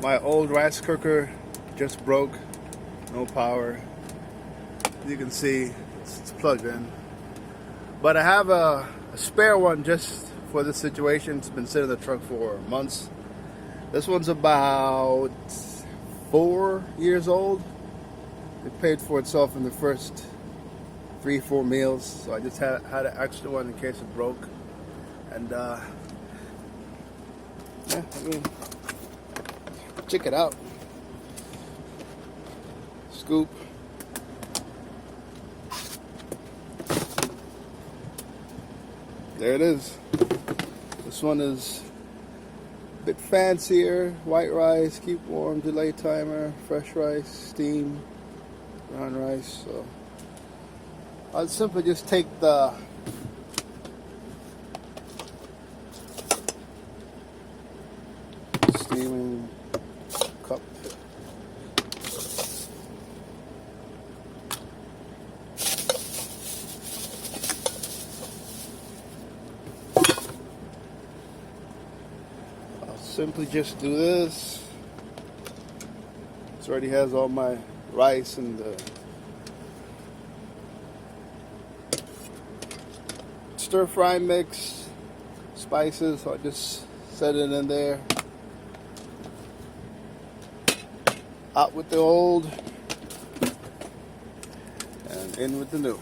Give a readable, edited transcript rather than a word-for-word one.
My old rice cooker just broke, no power. You can see it's plugged in. But I have a spare one just for this situation. It's been sitting in the truck for months. This one's about 4 years old. It paid for itself in the first 3-4 meals, so I just had an extra one in case it broke. And yeah, I mean, check it out. Scoop. There it is. This one is a bit fancier. White rice, keep warm, delay timer, fresh rice, steam, brown rice. So I'll simply just take the steaming cup. I'll simply just do this. This already has all my rice and the stir fry mix, spices, so I just set it in there. Out with the old and in with the new.